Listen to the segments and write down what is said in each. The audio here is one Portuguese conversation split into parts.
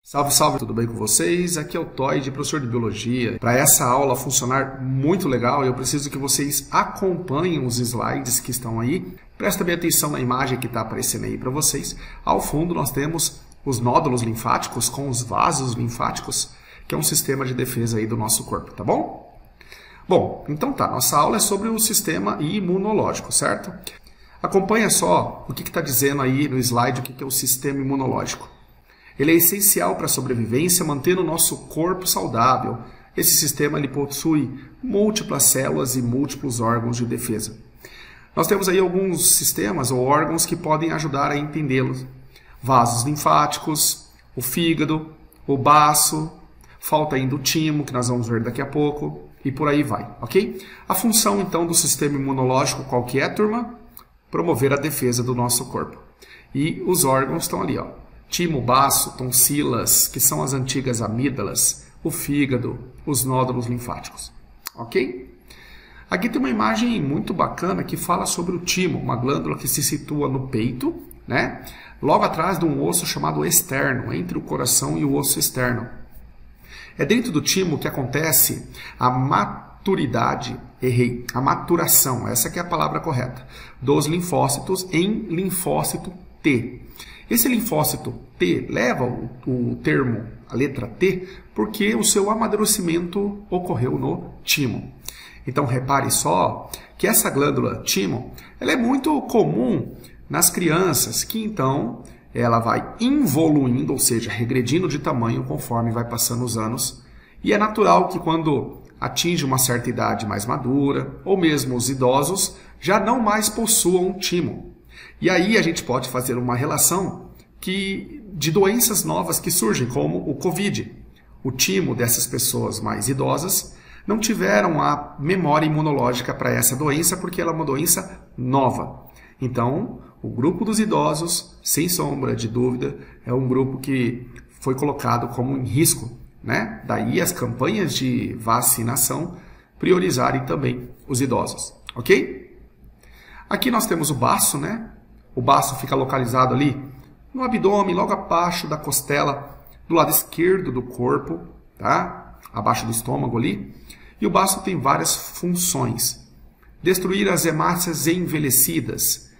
Salve, salve, tudo bem com vocês? Aqui é o Toyd, professor de Biologia. Para essa aula funcionar muito legal, eu preciso que vocês acompanhem os slides que estão aí. Presta bem atenção na imagem que está aparecendo aí para vocês. Ao fundo nós temos os nódulos linfáticos com os vasos linfáticos, que é um sistema de defesa aí do nosso corpo, tá bom? Bom, então tá, nossa aula é sobre o sistema imunológico, certo? Acompanha só o que está dizendo aí no slide, o que é o sistema imunológico. Ele é essencial para a sobrevivência, mantendo o nosso corpo saudável. Esse sistema ele possui múltiplas células e múltiplos órgãos de defesa. Nós temos aí alguns sistemas ou órgãos que podem ajudar a entendê-los. Vasos linfáticos, o fígado, o baço, falta ainda o timo, que nós vamos ver daqui a pouco, e por aí vai, ok? A função então do sistema imunológico qual que é, turma? Promover a defesa do nosso corpo. E os órgãos estão ali, ó. Timo, baço, tonsilas, que são as antigas amígdalas, o fígado, os nódulos linfáticos. Ok? Aqui tem uma imagem muito bacana que fala sobre o timo, uma glândula que se situa no peito, né? Logo atrás de um osso chamado externo, entre o coração e o osso externo. É dentro do timo que acontece a a maturação, essa que é a palavra correta, dos linfócitos em linfócito T. Esse linfócito T leva o termo, a letra T, porque o seu amadurecimento ocorreu no timo. Então, repare só que essa glândula timo, ela é muito comum nas crianças, que então ela vai involuindo, ou seja, regredindo de tamanho conforme vai passando os anos. E é natural que quando atinge uma certa idade mais madura, ou mesmo os idosos, já não mais possuam timo. E aí a gente pode fazer uma relação de doenças novas que surgem, como o Covid. O timo dessas pessoas mais idosas não tiveram a memória imunológica para essa doença, porque ela é uma doença nova. Então, o grupo dos idosos, sem sombra de dúvida, é um grupo que foi colocado como em risco, né? Daí as campanhas de vacinação priorizarem também os idosos, ok? Aqui nós temos o baço, né? O baço fica localizado ali no abdômen, logo abaixo da costela, do lado esquerdo do corpo, tá? Abaixo do estômago ali. E o baço tem várias funções. Destruir as hemácias envelhecidas,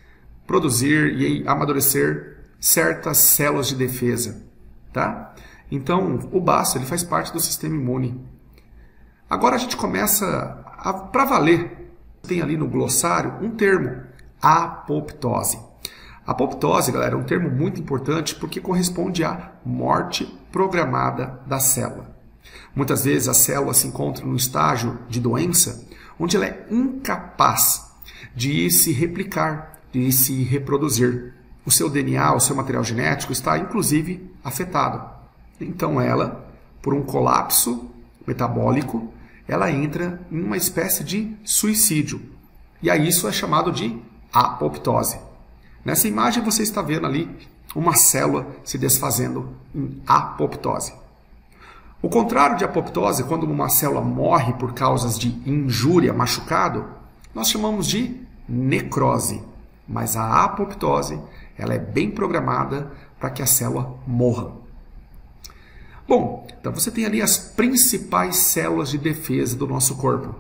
produzir e amadurecer certas células de defesa, tá? Então, o baço ele faz parte do sistema imune. Agora a gente começa para valer. Tem ali no glossário um termo, apoptose. Apoptose, galera, é um termo muito importante porque corresponde à morte programada da célula. Muitas vezes a célula se encontra num estágio de doença onde ela é incapaz de se replicar, de se reproduzir. O seu DNA, o seu material genético está inclusive afetado. Então ela, por um colapso metabólico, ela entra em uma espécie de suicídio. E aí isso é chamado de apoptose. Nessa imagem você está vendo ali uma célula se desfazendo em apoptose. O contrário de apoptose, quando uma célula morre por causas de injúria, machucado, nós chamamos de necrose. Mas a apoptose, ela é bem programada para que a célula morra. Bom, então você tem ali as principais células de defesa do nosso corpo.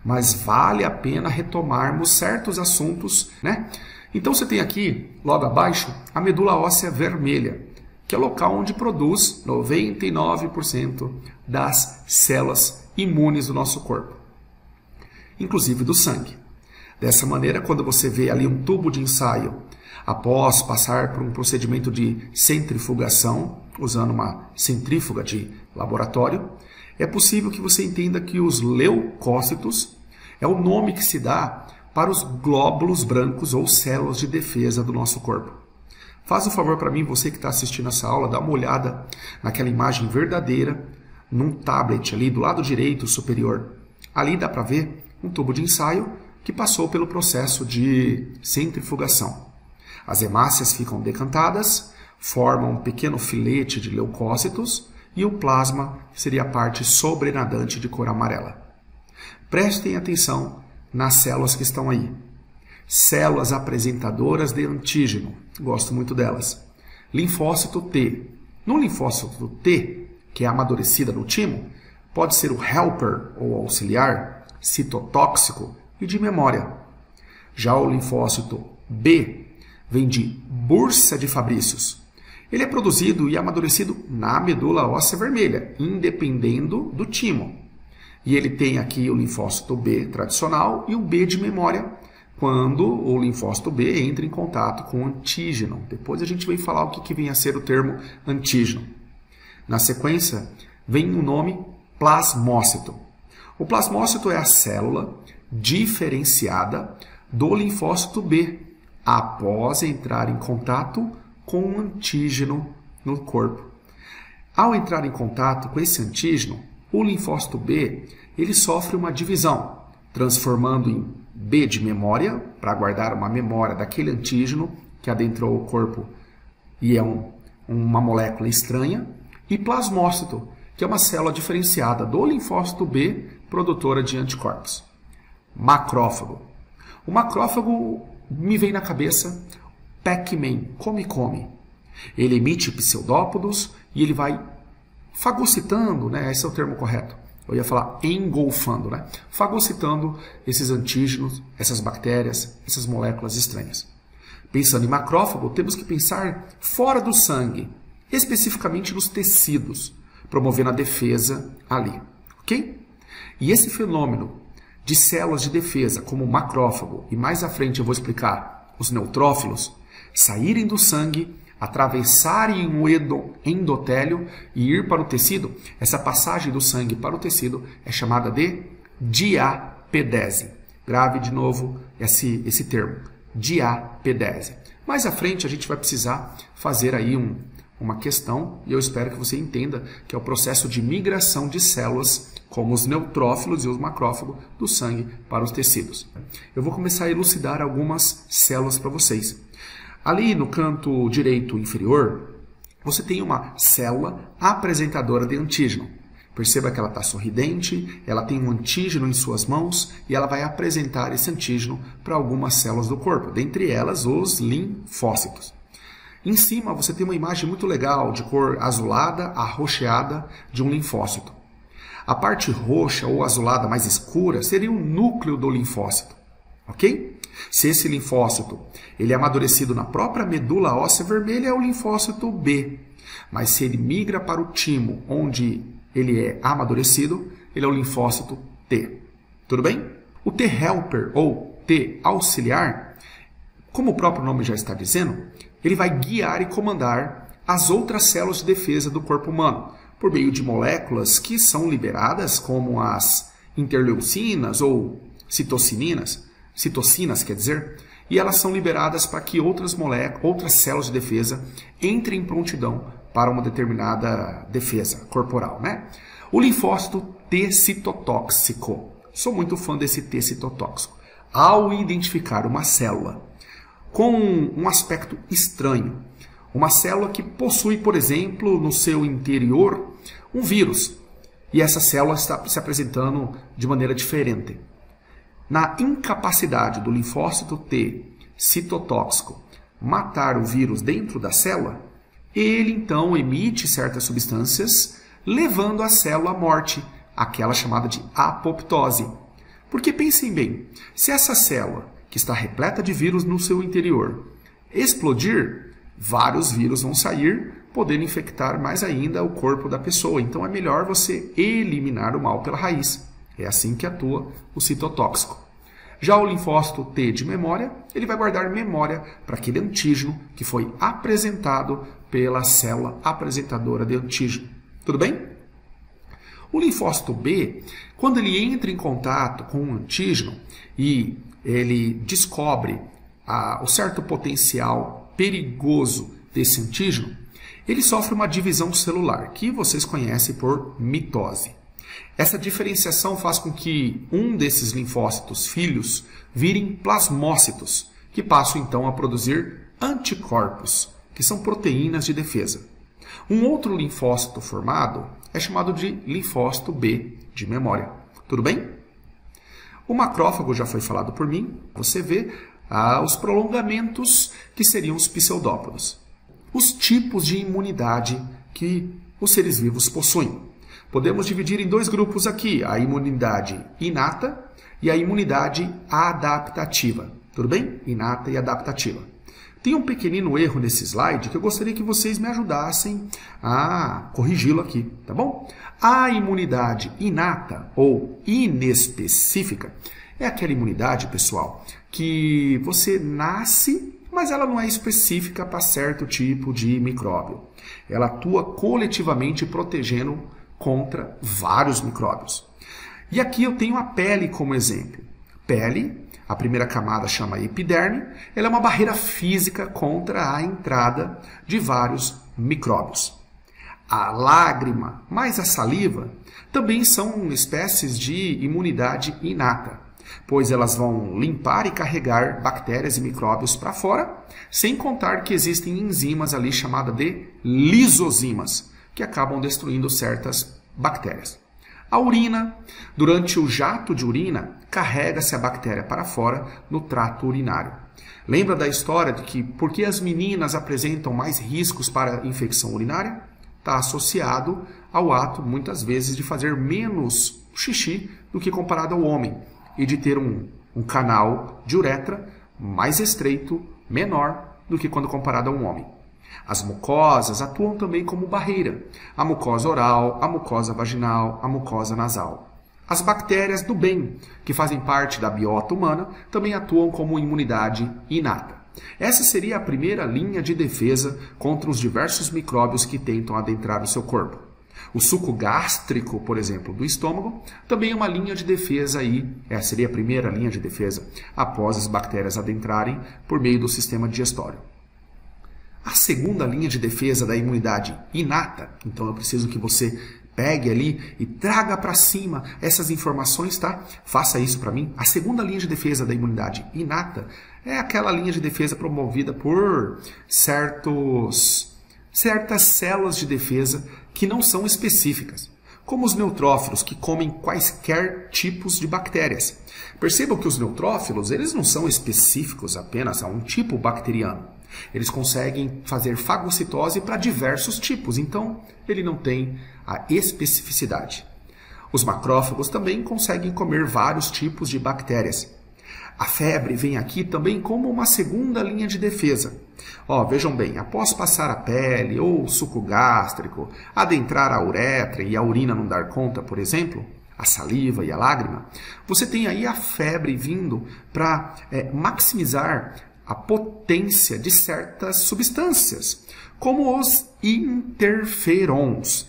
Mas vale a pena retomarmos certos assuntos, né? Então você tem aqui, logo abaixo, a medula óssea vermelha, que é o local onde produz 99% das células imunes do nosso corpo, inclusive do sangue. Dessa maneira, quando você vê ali um tubo de ensaio, após passar por um procedimento de centrifugação, usando uma centrífuga de laboratório, é possível que você entenda que os leucócitos é o nome que se dá para os glóbulos brancos ou células de defesa do nosso corpo. Faz um favor para mim, você que está assistindo essa aula, dá uma olhada naquela imagem verdadeira, num tablet ali do lado direito superior. Ali dá para ver um tubo de ensaio que passou pelo processo de centrifugação. As hemácias ficam decantadas, formam um pequeno filete de leucócitos e o plasma seria a parte sobrenadante de cor amarela. Prestem atenção nas células que estão aí. Células apresentadoras de antígeno, gosto muito delas. Linfócito T, No linfócito T, que é amadurecida no timo, pode ser o helper ou auxiliar, citotóxico e de memória. Já o linfócito B vem de Bursa de Fabricius. Ele é produzido e amadurecido na medula óssea vermelha, independendo do timo. E ele tem aqui o linfócito B tradicional e o B de memória, quando o linfócito B entra em contato com o antígeno. Depois a gente vem falar o que vem a ser o termo antígeno. Na sequência, vem o nome plasmócito. O plasmócito é a célula diferenciada do linfócito B após entrar em contato com o antígeno no corpo. Ao entrar em contato com esse antígeno, o linfócito B ele sofre uma divisão, transformando em B de memória, para guardar uma memória daquele antígeno que adentrou o corpo e é uma molécula estranha, e plasmócito, que é uma célula diferenciada do linfócito B, produtora de anticorpos. Macrófago. O macrófago me vem na cabeça Pac-Man, come. Ele emite pseudópodos e ele vai fagocitando, né? Esse é o termo correto. Eu ia falar engolfando, né? Fagocitando esses antígenos, essas bactérias, essas moléculas estranhas. Pensando em macrófago, temos que pensar fora do sangue, especificamente nos tecidos, promovendo a defesa ali, ok? E esse fenômeno de células de defesa, como o macrófago, e mais à frente eu vou explicar os neutrófilos, saírem do sangue, atravessarem o endotélio e ir para o tecido, essa passagem do sangue para o tecido é chamada de diapedese. Grave de novo esse termo, diapedese. Mais à frente a gente vai precisar fazer aí uma questão, e eu espero que você entenda que é o processo de migração de células, como os neutrófilos e os macrófagos, do sangue para os tecidos. Eu vou começar a elucidar algumas células para vocês. Ali no canto direito inferior, você tem uma célula apresentadora de antígeno. Perceba que ela está sorridente, ela tem um antígeno em suas mãos e ela vai apresentar esse antígeno para algumas células do corpo, dentre elas os linfócitos. Em cima você tem uma imagem muito legal de cor azulada, arroxeada de um linfócito. A parte roxa ou azulada mais escura seria o núcleo do linfócito, ok? Se esse linfócito ele é amadurecido na própria medula óssea vermelha, é o linfócito B. Mas se ele migra para o timo, onde ele é amadurecido, ele é o linfócito T. Tudo bem? O T helper ou T auxiliar, como o próprio nome já está dizendo, ele vai guiar e comandar as outras células de defesa do corpo humano, por meio de moléculas que são liberadas, como as interleucinas ou citocinas, quer dizer, e elas são liberadas para que outras células de defesa entrem em prontidão para uma determinada defesa corporal, né? O linfócito T citotóxico. Sou muito fã desse T citotóxico. Ao identificar uma célula com um aspecto estranho, uma célula que possui, por exemplo, no seu interior um vírus, e essa célula está se apresentando de maneira diferente. Na incapacidade do linfócito T citotóxico matar o vírus dentro da célula, ele então emite certas substâncias, levando a célula à morte, aquela chamada de apoptose. Porque pensem bem, se essa célula, que está repleta de vírus no seu interior, explodir, vários vírus vão sair, podendo infectar mais ainda o corpo da pessoa. Então é melhor você eliminar o mal pela raiz. É assim que atua o citotóxico. Já o linfócito T de memória, ele vai guardar memória para aquele antígeno que foi apresentado pela célula apresentadora de antígeno. Tudo bem? O linfócito B, quando ele entra em contato com um antígeno e ele descobre o certo potencial perigoso desse antígeno, ele sofre uma divisão celular, que vocês conhecem por mitose. Essa diferenciação faz com que um desses linfócitos filhos virem plasmócitos, que passam então a produzir anticorpos, que são proteínas de defesa. Um outro linfócito formado é chamado de linfócito B de memória. Tudo bem? O macrófago já foi falado por mim. Você vê os prolongamentos que seriam os pseudópodos. Os tipos de imunidade que os seres vivos possuem. Podemos dividir em dois grupos aqui, a imunidade inata e a imunidade adaptativa. Tudo bem? Inata e adaptativa. Tem um pequenino erro nesse slide que eu gostaria que vocês me ajudassem a corrigi-lo aqui, tá bom? A imunidade inata ou inespecífica é aquela imunidade, pessoal, que você nasce, mas ela não é específica para certo tipo de micróbio. Ela atua coletivamente protegendo contra vários micróbios. E aqui eu tenho a pele como exemplo. Pele, a primeira camada chama epiderme, ela é uma barreira física contra a entrada de vários micróbios. A lágrima mais a saliva também são espécies de imunidade inata, pois elas vão limpar e carregar bactérias e micróbios para fora, sem contar que existem enzimas ali chamadas de lisozimas, que acabam destruindo certas bactérias. A urina, durante o jato de urina, carrega-se a bactéria para fora no trato urinário. Lembra da história de que por que as meninas apresentam mais riscos para infecção urinária? Está associado ao ato, muitas vezes, de fazer menos xixi do que comparado ao homem e de ter um canal de uretra mais estreito, menor do que quando comparado a um homem. As mucosas atuam também como barreira. A mucosa oral, a mucosa vaginal, a mucosa nasal. As bactérias do bem, que fazem parte da biota humana, também atuam como imunidade inata. Essa seria a primeira linha de defesa contra os diversos micróbios que tentam adentrar o seu corpo. O suco gástrico, por exemplo, do estômago, também é uma linha de defesa aí, essa seria a primeira linha de defesa após as bactérias adentrarem por meio do sistema digestório. A segunda linha de defesa da imunidade inata, então eu preciso que você pegue ali e traga para cima essas informações, tá? Faça isso para mim. A segunda linha de defesa da imunidade inata é aquela linha de defesa promovida por certas células de defesa que não são específicas, como os neutrófilos, que comem quaisquer tipos de bactérias. Percebam que os neutrófilos, eles não são específicos apenas a um tipo bacteriano. Eles conseguem fazer fagocitose para diversos tipos, então ele não tem a especificidade. Os macrófagos também conseguem comer vários tipos de bactérias. A febre vem aqui também como uma segunda linha de defesa. Vejam bem, após passar a pele ou suco gástrico, adentrar a uretra e a urina não dar conta, por exemplo, a saliva e a lágrima, você tem aí a febre vindo para maximizar a potência de certas substâncias, como os interferons,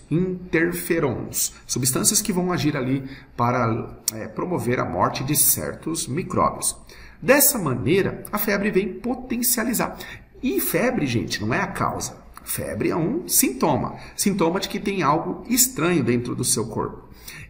substâncias que vão agir ali para promover a morte de certos micróbios. Dessa maneira, a febre vem potencializar. E febre, gente, não é a causa. Febre é um sintoma de que tem algo estranho dentro do seu corpo.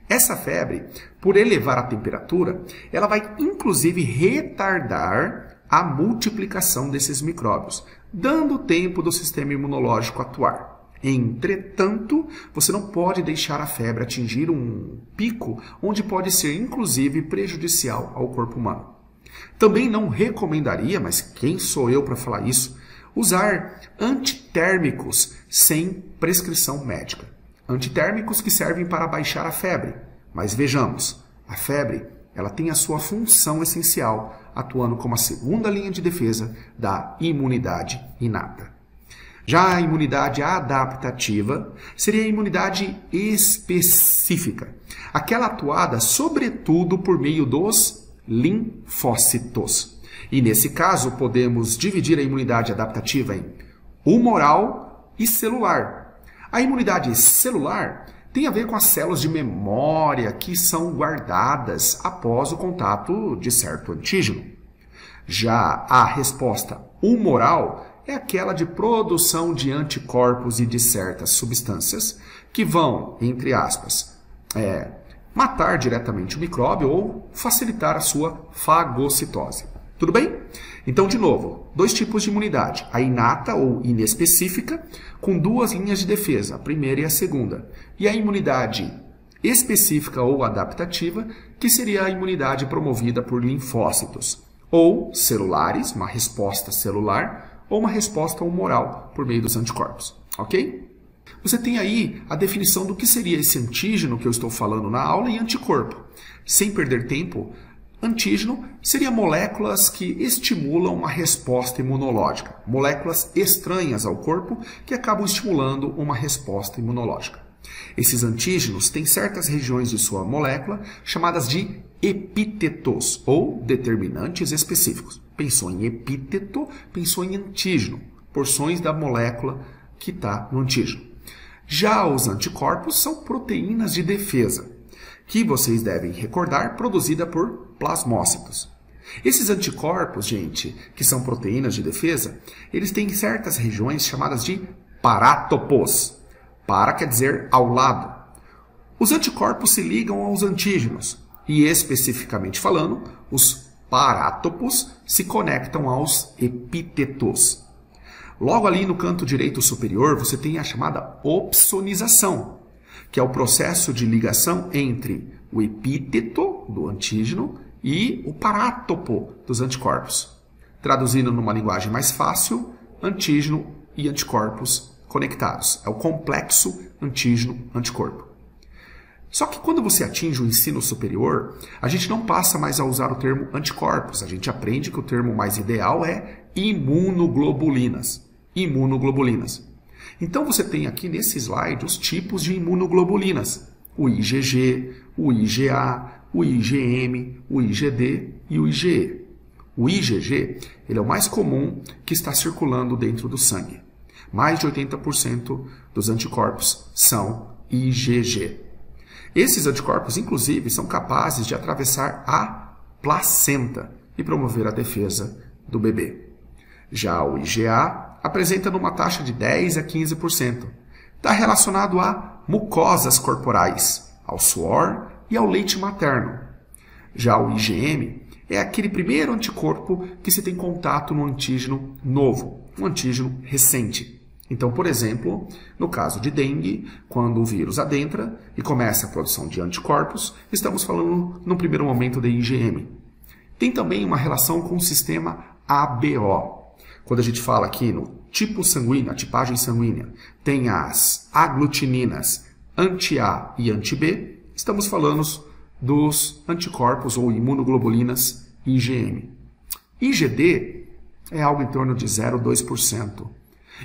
Essa febre, por elevar a temperatura, ela vai inclusive retardar a multiplicação desses micróbios, dando tempo do sistema imunológico atuar. Entretanto, você não pode deixar a febre atingir um pico onde pode ser inclusive prejudicial ao corpo humano. Também não recomendaria, mas quem sou eu para falar isso, usar antitérmicos sem prescrição médica. Antitérmicos que servem para baixar a febre. Mas vejamos, a febre ela tem a sua função essencial, atuando como a segunda linha de defesa da imunidade inata. Já a imunidade adaptativa seria a imunidade específica, aquela atuada sobretudo por meio dos linfócitos. E nesse caso podemos dividir a imunidade adaptativa em humoral e celular. A imunidade celular tem a ver com as células de memória que são guardadas após o contato de certo antígeno. Já a resposta humoral é aquela de produção de anticorpos e de certas substâncias que vão, entre aspas, matar diretamente o micróbio ou facilitar a sua fagocitose. Tudo bem? Então, de novo, dois tipos de imunidade, a inata ou inespecífica, com duas linhas de defesa, a primeira e a segunda, e a imunidade específica ou adaptativa, que seria a imunidade promovida por linfócitos, ou celulares, uma resposta celular, ou uma resposta humoral por meio dos anticorpos, ok? Você tem aí a definição do que seria esse antígeno que eu estou falando na aula e anticorpo. Sem perder tempo, antígeno seria moléculas que estimulam uma resposta imunológica, moléculas estranhas ao corpo que acabam estimulando uma resposta imunológica. Esses antígenos têm certas regiões de sua molécula chamadas de epítetos ou determinantes específicos. Pensou em epíteto, pensou em antígeno, porções da molécula que está no antígeno. Já os anticorpos são proteínas de defesa, que vocês devem recordar, produzida por plasmócitos. Esses anticorpos, gente, que são proteínas de defesa, eles têm certas regiões chamadas de parátopos. Para quer dizer ao lado. Os anticorpos se ligam aos antígenos e, especificamente falando, os parátopos se conectam aos epítetos. Logo ali no canto direito superior, você tem a chamada opsonização, que é o processo de ligação entre o epíteto do antígeno e o parátopo dos anticorpos. Traduzindo numa linguagem mais fácil, antígeno e anticorpos conectados. É o complexo antígeno-anticorpo. Só que quando você atinge o ensino superior, a gente não passa mais a usar o termo anticorpos. A gente aprende que o termo mais ideal é imunoglobulinas. Imunoglobulinas. Então você tem aqui nesse slide os tipos de imunoglobulinas. O IgG, o IgA, o IgM, o IgD e o IgE. O IgG ele é o mais comum que está circulando dentro do sangue. Mais de 80% dos anticorpos são IgG. Esses anticorpos, inclusive, são capazes de atravessar a placenta e promover a defesa do bebê. Já o IgA apresenta numa taxa de 10 a 15%. Está relacionado a mucosas corporais, ao suor e ao leite materno. Já o IgM é aquele primeiro anticorpo que se tem contato no antígeno novo, um antígeno recente. Então, por exemplo, no caso de dengue, quando o vírus adentra e começa a produção de anticorpos, estamos falando no primeiro momento de IgM. Tem também uma relação com o sistema ABO. Quando a gente fala aqui no tipo sanguíneo, a tipagem sanguínea, tem as aglutininas anti-A e anti-B, estamos falando dos anticorpos ou imunoglobulinas IgM. IgD é algo em torno de 0,2%.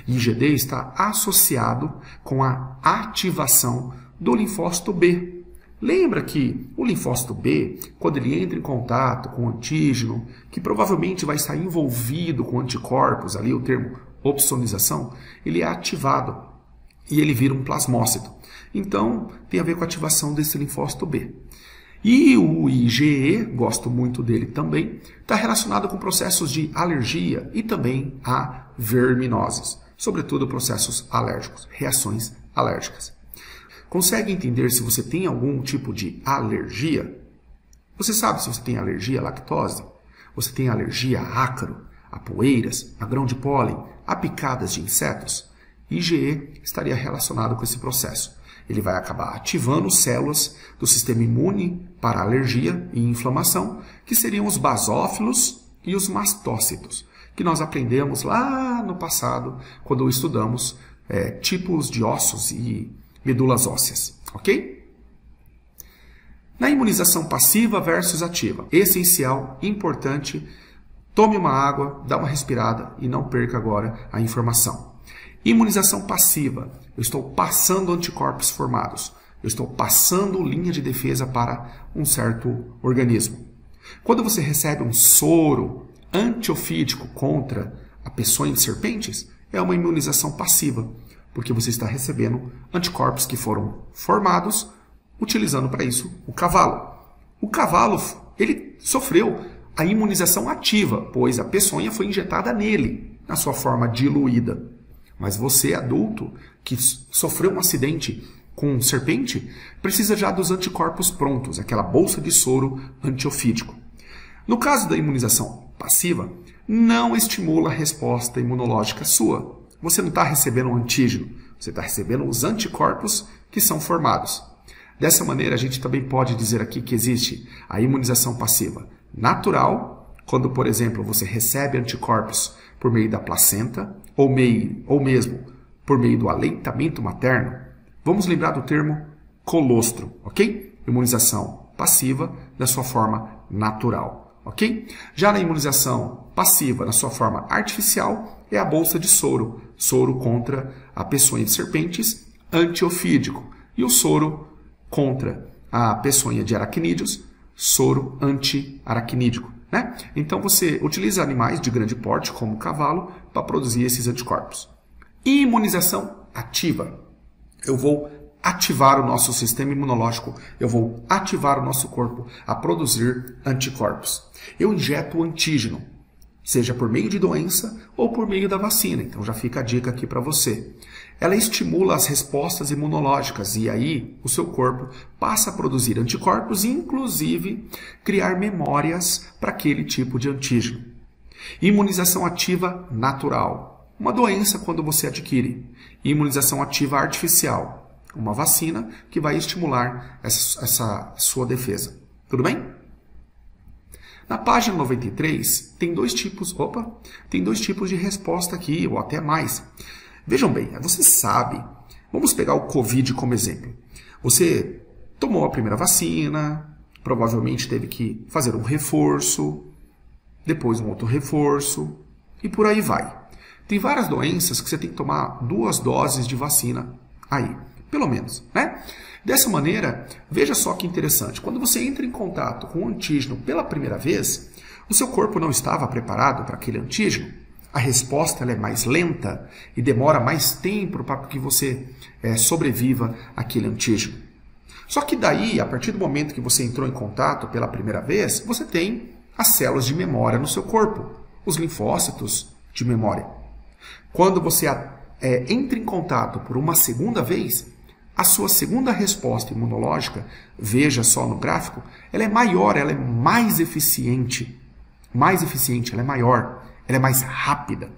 IgD está associado com a ativação do linfócito B. Lembra que o linfócito B, quando ele entra em contato com o antígeno, que provavelmente vai estar envolvido com anticorpos, ali o termo opsonização, ele é ativado e ele vira um plasmócito. Então, tem a ver com a ativação desse linfócito B. E o IgE, gosto muito dele também, está relacionado com processos de alergia e também a verminoses, sobretudo processos alérgicos, reações alérgicas. Consegue entender se você tem algum tipo de alergia? Você sabe se você tem alergia à lactose? Você tem alergia a ácaro, a poeiras, a grão de pólen, a picadas de insetos? IgE estaria relacionado com esse processo. Ele vai acabar ativando células do sistema imune para alergia e inflamação, que seriam os basófilos e os mastócitos, que nós aprendemos lá no passado, quando estudamos tipos de ossos e medulas ósseas, ok? Na imunização passiva versus ativa, essencial, importante, tome uma água, dá uma respirada e não perca agora a informação. Imunização passiva, eu estou passando anticorpos formados, eu estou passando linha de defesa para um certo organismo. Quando você recebe um soro antiofídico contra a peçonha de serpentes, é uma imunização passiva, porque você está recebendo anticorpos que foram formados, utilizando para isso o cavalo. O cavalo, ele sofreu a imunização ativa, pois a peçonha foi injetada nele, na sua forma diluída. Mas você, adulto, que sofreu um acidente com serpente, precisa já dos anticorpos prontos, aquela bolsa de soro antiofídico. No caso da imunização passiva, não estimula a resposta imunológica sua. Você não está recebendo um antígeno, você está recebendo os anticorpos que são formados. Dessa maneira, a gente também pode dizer aqui que existe a imunização passiva natural, quando, por exemplo, você recebe anticorpos por meio da placenta, ou mesmo por meio do aleitamento materno, vamos lembrar do termo colostro, ok? Imunização passiva da sua forma natural, ok? Já na imunização passiva, na sua forma artificial, é a bolsa de soro. Soro contra a peçonha de serpentes, antiofídico. E o soro contra a peçonha de aracnídeos, soro anti-aracnídico, né? Então você utiliza animais de grande porte, como o cavalo, para produzir esses anticorpos. Imunização ativa. Eu vou ativar o nosso sistema imunológico, eu vou ativar o nosso corpo a produzir anticorpos. Eu injeto o antígeno, seja por meio de doença ou por meio da vacina. Então já fica a dica aqui para você. Ela estimula as respostas imunológicas e aí o seu corpo passa a produzir anticorpos e inclusive criar memórias para aquele tipo de antígeno. Imunização ativa natural. Uma doença quando você adquire. Imunização ativa artificial. Uma vacina que vai estimular essa sua defesa. Tudo bem? Na página 93, tem dois tipos de resposta aqui, ou até mais. Vejam bem, você sabe, vamos pegar o Covid como exemplo. Você tomou a primeira vacina, provavelmente teve que fazer um reforço, depois um outro reforço, e por aí vai. Tem várias doenças que você tem que tomar 2 doses de vacina aí, pelo menos, né? Dessa maneira, veja só que interessante, quando você entra em contato com o antígeno pela primeira vez, o seu corpo não estava preparado para aquele antígeno, a resposta ela é mais lenta e demora mais tempo para que você sobreviva àquele antígeno. Só que daí, a partir do momento que você entrou em contato pela primeira vez, você tem as células de memória no seu corpo, os linfócitos de memória. Quando você entra em contato por uma segunda vez, a sua segunda resposta imunológica, veja só no gráfico, ela é maior, ela é mais eficiente. Ela é maior, ela é mais rápida.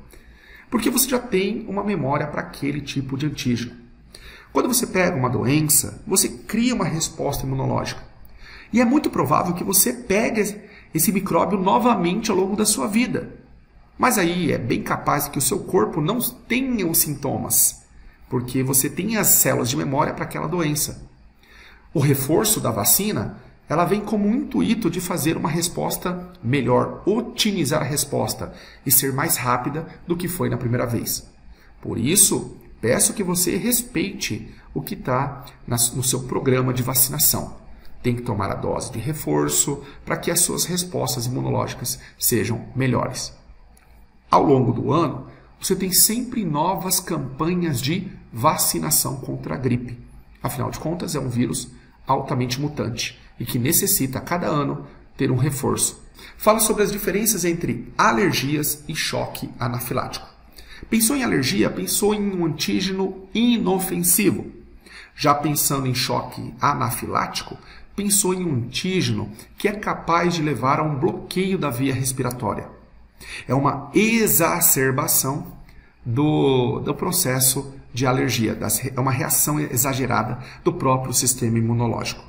Porque você já tem uma memória para aquele tipo de antígeno. Quando você pega uma doença, você cria uma resposta imunológica. E é muito provável que você pegue esse micróbio novamente ao longo da sua vida. Mas aí é bem capaz que o seu corpo não tenha os sintomas, porque você tem as células de memória para aquela doença. O reforço da vacina, ela vem como um intuito de fazer uma resposta melhor, otimizar a resposta e ser mais rápida do que foi na primeira vez. Por isso, peço que você respeite o que está no seu programa de vacinação. Tem que tomar a dose de reforço para que as suas respostas imunológicas sejam melhores. Ao longo do ano, você tem sempre novas campanhas de vacinação contra a gripe. Afinal de contas, é um vírus altamente mutante e que necessita, a cada ano, ter um reforço. Fala sobre as diferenças entre alergias e choque anafilático. Pensou em alergia? Pensou em um antígeno inofensivo. Já pensando em choque anafilático, pensou em um antígeno que é capaz de levar a um bloqueio da via respiratória. É uma exacerbação do processo de alergia, é uma reação exagerada do próprio sistema imunológico.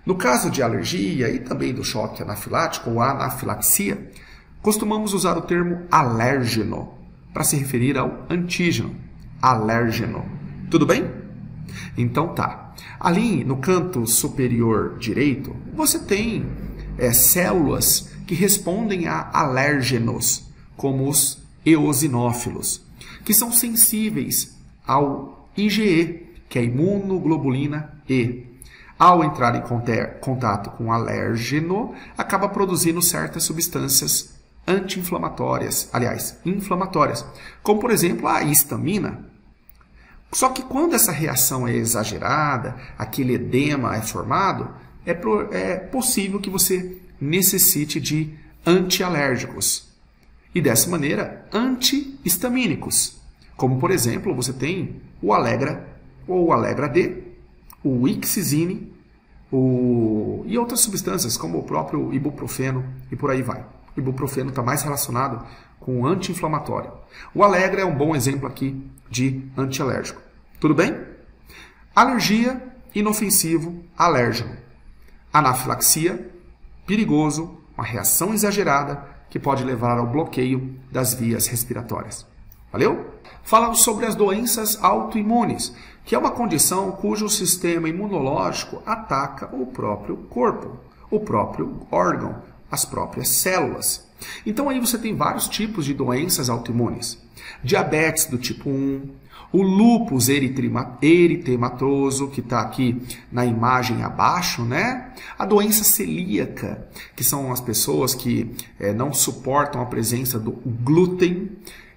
No caso de alergia e também do choque anafilático ou anafilaxia, costumamos usar o termo alérgeno para se referir ao antígeno. Alérgeno. Tudo bem? Então tá. Ali no canto superior direito, você tem células que respondem a alérgenos, como os eosinófilos, que são sensíveis ao IgE, que é a imunoglobulina E. Ao entrar em contato com o alérgeno, acaba produzindo certas substâncias anti-inflamatórias, aliás, inflamatórias, como por exemplo a histamina. Só que quando essa reação é exagerada, aquele edema é formado, é possível que você necessite de antialérgicos. E dessa maneira, antihistamínicos. Como, por exemplo, você tem o Allegra ou o Allegra D, o Ixizine e outras substâncias, como o próprio ibuprofeno e por aí vai. O ibuprofeno está mais relacionado com o anti-inflamatório. O Allegra é um bom exemplo aqui de antialérgico. Tudo bem? Alergia, inofensivo, alérgeno. Anafilaxia, perigoso, uma reação exagerada que pode levar ao bloqueio das vias respiratórias. Valeu? Falamos sobre as doenças autoimunes, que é uma condição cujo sistema imunológico ataca o próprio corpo, o próprio órgão, as próprias células. Então aí você tem vários tipos de doenças autoimunes. Diabetes do tipo 1, o lúpus eritematoso, que está aqui na imagem abaixo, né? A doença celíaca, que são as pessoas que não suportam a presença do glúten.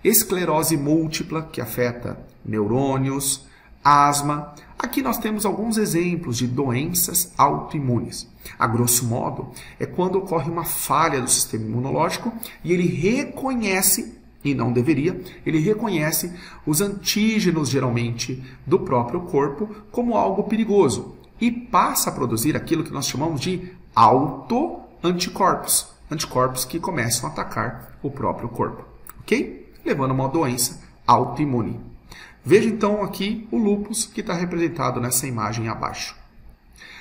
Esclerose múltipla, que afeta neurônios, asma. Aqui nós temos alguns exemplos de doenças autoimunes. A grosso modo, é quando ocorre uma falha do sistema imunológico e ele reconhece, e não deveria, ele reconhece os antígenos, geralmente, do próprio corpo como algo perigoso e passa a produzir aquilo que nós chamamos de autoanticorpos, anticorpos que começam a atacar o próprio corpo, ok? Levando a uma doença autoimune. Veja então aqui o lúpus que está representado nessa imagem abaixo.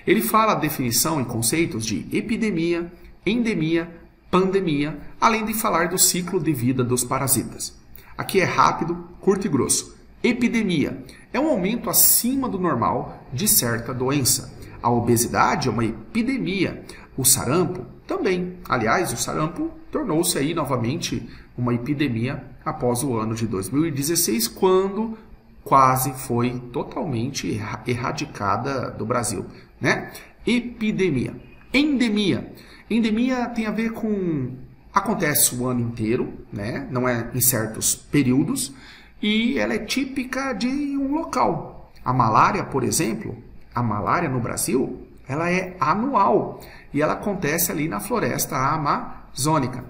Ele fala a definição e conceitos de epidemia, endemia, pandemia, além de falar do ciclo de vida dos parasitas. Aqui é rápido, curto e grosso. Epidemia é um aumento acima do normal de certa doença. A obesidade é uma epidemia. O sarampo também. Aliás, o sarampo tornou-se aí novamente uma epidemia após o ano de 2016, quando quase foi totalmente erradicada do Brasil, né? Epidemia. Endemia. Endemia tem a ver com... acontece o ano inteiro, né? Não é em certos períodos, e ela é típica de um local. A malária, por exemplo, a malária no Brasil, ela é anual e ela acontece ali na floresta amazônica.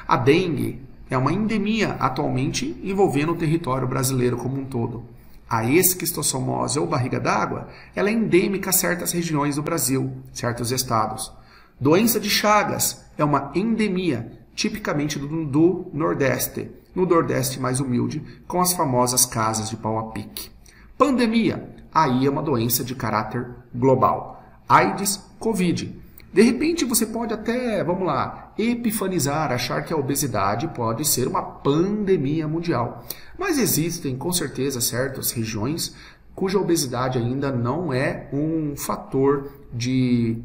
A dengue é uma endemia atualmente envolvendo o território brasileiro como um todo. A esquistossomose ou barriga d'água, ela é endêmica a certas regiões do Brasil, certos estados. Doença de Chagas é uma endemia, tipicamente do Nordeste, no Nordeste mais humilde, com as famosas casas de pau a pique. Pandemia, aí é uma doença de caráter global. AIDS, Covid. De repente você pode até, vamos lá, epifanizar, achar que a obesidade pode ser uma pandemia mundial. Mas existem, com certeza, certas regiões cuja obesidade ainda não é um fator de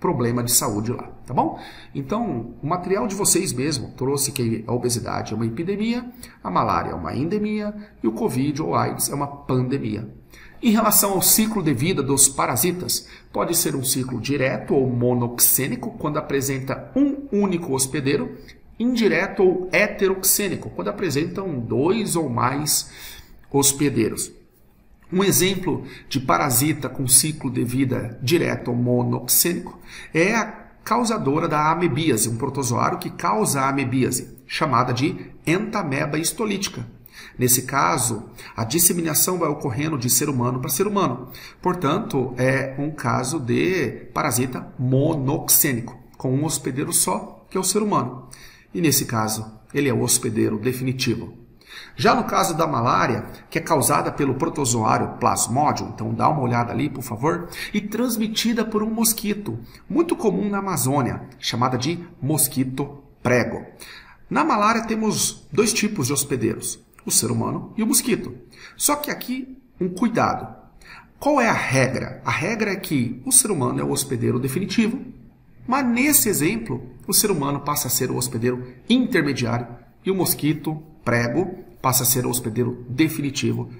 problema de saúde lá, tá bom? Então, o material de vocês mesmo trouxe que a obesidade é uma epidemia, a malária é uma endemia e o Covid ou AIDS é uma pandemia. Em relação ao ciclo de vida dos parasitas, pode ser um ciclo direto ou monoxênico, quando apresenta um único hospedeiro, indireto ou heteroxênico, quando apresentam 2 ou mais hospedeiros. Um exemplo de parasita com ciclo de vida direto ou monoxênico é a causadora da amebíase, um protozoário que causa a amebíase, chamada de entameba histolítica. Nesse caso, a disseminação vai ocorrendo de ser humano para ser humano. Portanto, é um caso de parasita monoxênico, com um hospedeiro só, que é o ser humano. E nesse caso, ele é o hospedeiro definitivo. Já no caso da malária, que é causada pelo protozoário Plasmodium, então dá uma olhada ali, por favor, e transmitida por um mosquito, muito comum na Amazônia, chamada de mosquito prego. Na malária temos 2 tipos de hospedeiros, o ser humano e o mosquito. Só que aqui, um cuidado. Qual é a regra? A regra é que o ser humano é o hospedeiro definitivo, mas nesse exemplo, o ser humano passa a ser o hospedeiro intermediário e o mosquito prego passa a ser o hospedeiro definitivo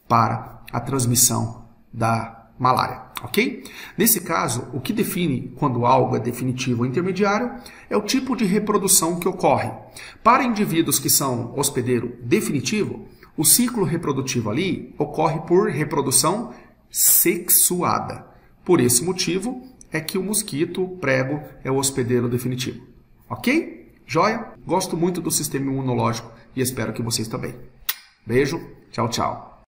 para a transmissão da malária, ok? Nesse caso, o que define quando algo é definitivo ou intermediário é o tipo de reprodução que ocorre. Para indivíduos que são hospedeiro definitivo, o ciclo reprodutivo ali ocorre por reprodução sexuada. Por esse motivo é que o mosquito prego é o hospedeiro definitivo, ok? Joia? Gosto muito do sistema imunológico e espero que vocês também. Beijo, tchau, tchau.